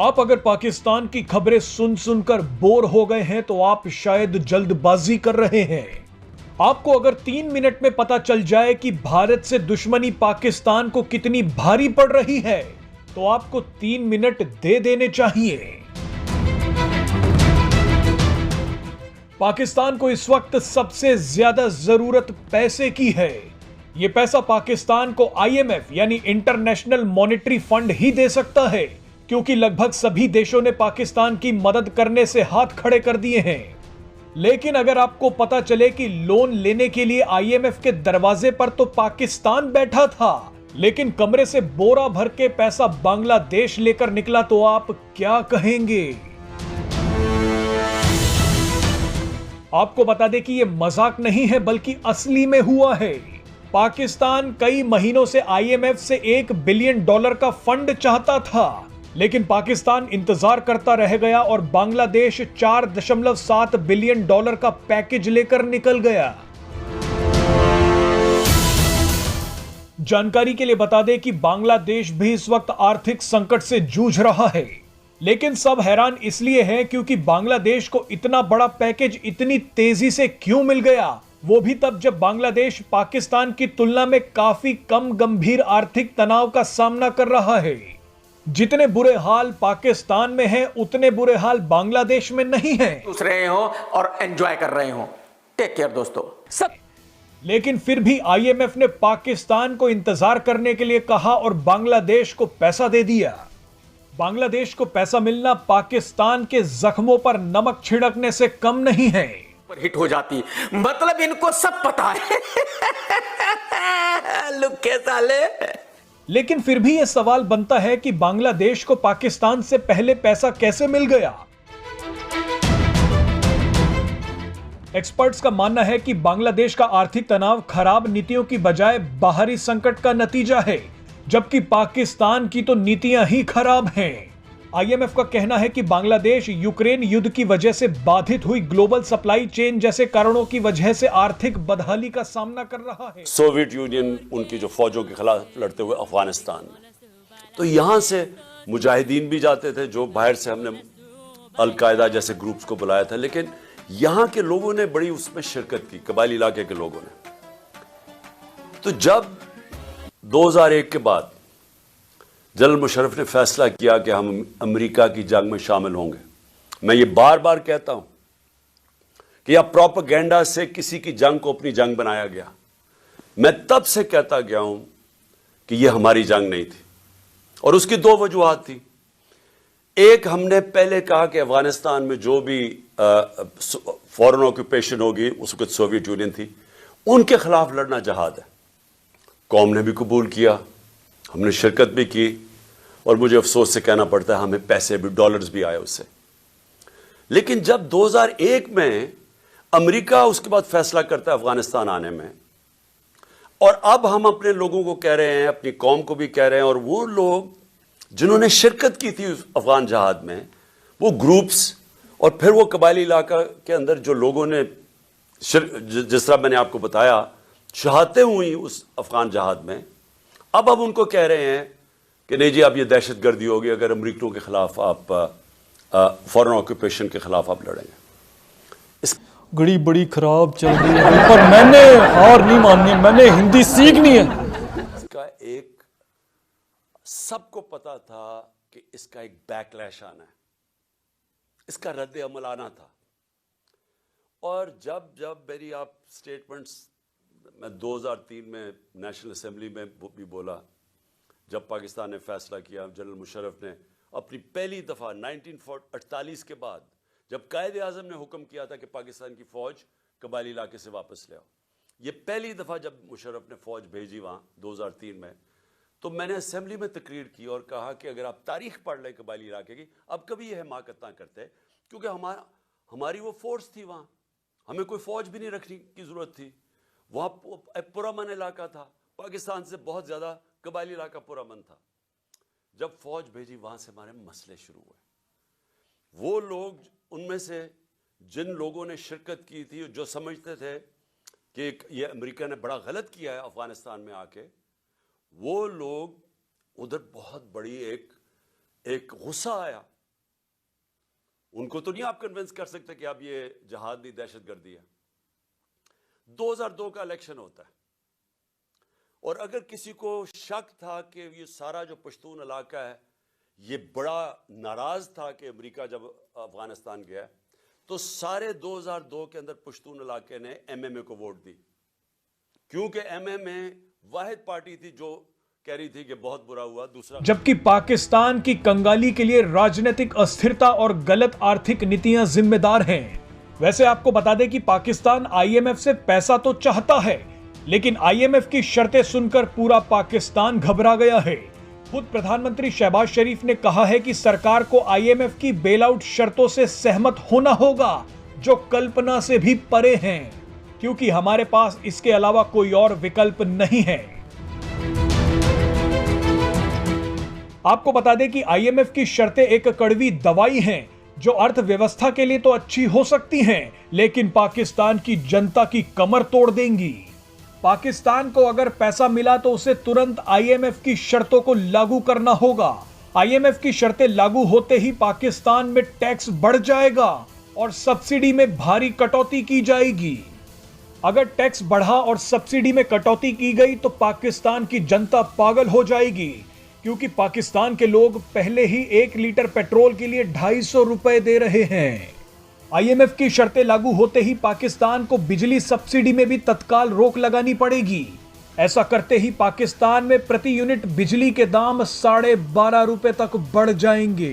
आप अगर पाकिस्तान की खबरें सुन सुनकर बोर हो गए हैं तो आप शायद जल्दबाजी कर रहे हैं। आपको अगर 3 मिनट में पता चल जाए कि भारत से दुश्मनी पाकिस्तान को कितनी भारी पड़ रही है तो आपको 3 मिनट दे देने चाहिए। पाकिस्तान को इस वक्त सबसे ज्यादा जरूरत पैसे की है। यह पैसा पाकिस्तान को IMF यानी इंटरनेशनल मॉनेटरी फंड ही दे सकता है, क्योंकि लगभग सभी देशों ने पाकिस्तान की मदद करने से हाथ खड़े कर दिए हैं। लेकिन अगर आपको पता चले कि लोन लेने के लिए IMF के दरवाजे पर तो पाकिस्तान बैठा था, लेकिन कमरे से बोरा भर के पैसा बांग्लादेश लेकर निकला, तो आप क्या कहेंगे? आपको बता दें कि यह मजाक नहीं है बल्कि असली में हुआ है। पाकिस्तान कई महीनों से IMF से $1 बिलियन का फंड चाहता था, लेकिन पाकिस्तान इंतजार करता रह गया और बांग्लादेश $4.7 बिलियन का पैकेज लेकर निकल गया। जानकारी के लिए बता दें कि बांग्लादेश भी इस वक्त आर्थिक संकट से जूझ रहा है, लेकिन सब हैरान इसलिए हैं क्योंकि बांग्लादेश को इतना बड़ा पैकेज इतनी तेजी से क्यों मिल गया, वो भी तब जब बांग्लादेश पाकिस्तान की तुलना में काफी कम गंभीर आर्थिक तनाव का सामना कर रहा है। जितने बुरे हाल पाकिस्तान में हैं, उतने बुरे हाल बांग्लादेश में नहीं हैं। घुस रहे हो और एंजॉय कर रहे हो। टेक केयर दोस्तों सब। लेकिन फिर भी IMF ने पाकिस्तान को इंतजार करने के लिए कहा और बांग्लादेश को पैसा दे दिया। बांग्लादेश को पैसा मिलना पाकिस्तान के जख्मों पर नमक छिड़कने से कम नहीं है। पर हिट हो जाती, मतलब इनको सब पता है। लुक्के साले। लेकिन फिर भी यह सवाल बनता है कि बांग्लादेश को पाकिस्तान से पहले पैसा कैसे मिल गया? एक्सपर्ट्स का मानना है कि बांग्लादेश का आर्थिक तनाव खराब नीतियों की बजाय बाहरी संकट का नतीजा है, जबकि पाकिस्तान की तो नीतियां ही खराब हैं। IMF का कहना है कि बांग्लादेश यूक्रेन युद्ध की वजह से बाधित हुई ग्लोबल सप्लाई चेन जैसे कारणों की वजह से आर्थिक बदहाली का सामना कर रहा है। सोवियत यूनियन उनकी जो फौजों के खिलाफ लड़ते हुए अफगानिस्तान में, तो यहां से मुजाहिदीन भी जाते थे, जो बाहर से हमने अलकायदा जैसे ग्रुप्स को बुलाया था, लेकिन यहां के लोगों ने बड़ी उसमें शिरकत की, कबायली इलाके के लोगों ने। तो जब 2001 के बाद जनरल मुशर्रफ ने फैसला किया कि हम अमेरिका की जंग में शामिल होंगे, मैं ये बार बार कहता हूं कि अब प्रोपेगेंडा से किसी की जंग को अपनी जंग बनाया गया। मैं तब से कहता गया हूं कि यह हमारी जंग नहीं थी, और उसकी 2 वजूहात थी। एक, हमने पहले कहा कि अफगानिस्तान में जो भी फॉरेन ऑक्यूपेशन होगी, उस वक्त सोवियत यूनियन थी, उनके खिलाफ लड़ना जहाद है। कौम ने भी कबूल किया, हमने शिरकत भी की, और मुझे अफसोस से कहना पड़ता है हमें पैसे भी, डॉलर्स भी आए उससे। लेकिन जब 2001 में अमेरिका उसके बाद फैसला करता है अफगानिस्तान आने में, और अब हम अपने लोगों को कह रहे हैं, अपनी कौम को भी कह रहे हैं, और वो लोग जिन्होंने शिरकत की थी अफगान जहाद में, वो ग्रुप्स और फिर वो कबायली इलाका के अंदर जो लोगों ने जिस तरह मैंने आपको बताया शहादतें हुई उस अफगान जहाद में, अब उनको कह रहे हैं कि नहीं जी, अब ये दहशतगर्दी होगी अगर अमरीकियों के खिलाफ आप फॉरेन ऑक्यूपेशन के खिलाफ आप लड़ेंगे। इस घड़ी बड़ी खराब चल रही है, पर मैंने हार नहीं माननी, मैंने हिंदी सीखनी है। इसका एक, सबको पता था कि इसका एक बैकलैश आना है, इसका रद्द अमल आना था। और जब जब मेरी आप स्टेटमेंट्स, मैं 2003 में नेशनल असेंबली में भी बोला, जब पाकिस्तान ने फैसला किया, जनरल मुशर्रफ ने अपनी पहली दफ़ा 1948 के बाद, जब कायदे आज़म ने हुक्म किया था कि पाकिस्तान की फ़ौज कबायली इलाके से वापस ले आओ, ये पहली दफ़ा जब मुशर्रफ ने फ़ौज भेजी वहाँ 2003 में, तो मैंने असेंबली में तकरीर की और कहा कि अगर आप तारीख़ पढ़ लें कबायली इलाके की, अब कभी ये हिमाकत ना करते, क्योंकि हमारी वो फोर्स थी वहाँ, हमें कोई फ़ौज भी नहीं रखने की ज़रूरत थी। वहाँ पुरअमन इलाका था, पाकिस्तान से बहुत ज़्यादा कबायली इलाका पुरअमन था। जब फ़ौज भेजी, वहाँ से हमारे मसले शुरू हुए। वो लोग, उनमें से जिन लोगों ने शिरकत की थी, जो समझते थे कि ये अमेरिका ने बड़ा गलत किया है अफ़गानिस्तान में आके, वो लोग उधर बहुत बड़ी एक एक गुस्सा आया। उनको तो नहीं आप कन्विंस कर सकते कि अब ये जहाद नहीं दहशतगर्दी है। 2002 का इलेक्शन होता है और अगर किसी को शक था कि ये सारा जो पश्तून इलाका है ये बड़ा नाराज था कि अमेरिका जब अफगानिस्तान गया, तो सारे 2002 के अंदर पश्तून इलाके ने एमएमए को वोट दी, क्योंकि एमएमए वाहिद पार्टी थी जो कह रही थी कि बहुत बुरा हुआ। दूसरा, जबकि पाकिस्तान की कंगाली के लिए राजनीतिक अस्थिरता और गलत आर्थिक नीतियां जिम्मेदार हैं। वैसे आपको बता दें कि पाकिस्तान आईएमएफ से पैसा तो चाहता है, लेकिन आईएमएफ की शर्तें सुनकर पूरा पाकिस्तान घबरा गया है। खुद प्रधानमंत्री शहबाज शरीफ ने कहा है कि सरकार को आईएमएफ की बेलआउट शर्तों से सहमत होना होगा, जो कल्पना से भी परे हैं, क्योंकि हमारे पास इसके अलावा कोई और विकल्प नहीं है। आपको बता दें कि आईएमएफ की शर्तें एक कड़वी दवाई हैं, जो अर्थव्यवस्था के लिए तो अच्छी हो सकती हैं, लेकिन पाकिस्तान की जनता की कमर तोड़ देंगी। पाकिस्तान को अगर पैसा मिला तो उसे तुरंत आईएमएफ की शर्तों को लागू करना होगा। आईएमएफ की शर्तें लागू होते ही पाकिस्तान में टैक्स बढ़ जाएगा और सब्सिडी में भारी कटौती की जाएगी। अगर टैक्स बढ़ा और सब्सिडी में कटौती की गई तो पाकिस्तान की जनता पागल हो जाएगी, क्योंकि पाकिस्तान के लोग पहले ही 1 लीटर पेट्रोल के लिए 250 रुपए दे रहे हैं। आईएमएफ की शर्तें लागू होते ही पाकिस्तान को बिजली सब्सिडी में भी तत्काल रोक लगानी पड़ेगी। ऐसा करते ही पाकिस्तान में प्रति यूनिट बिजली के दाम 12.5 रुपए तक बढ़ जाएंगे।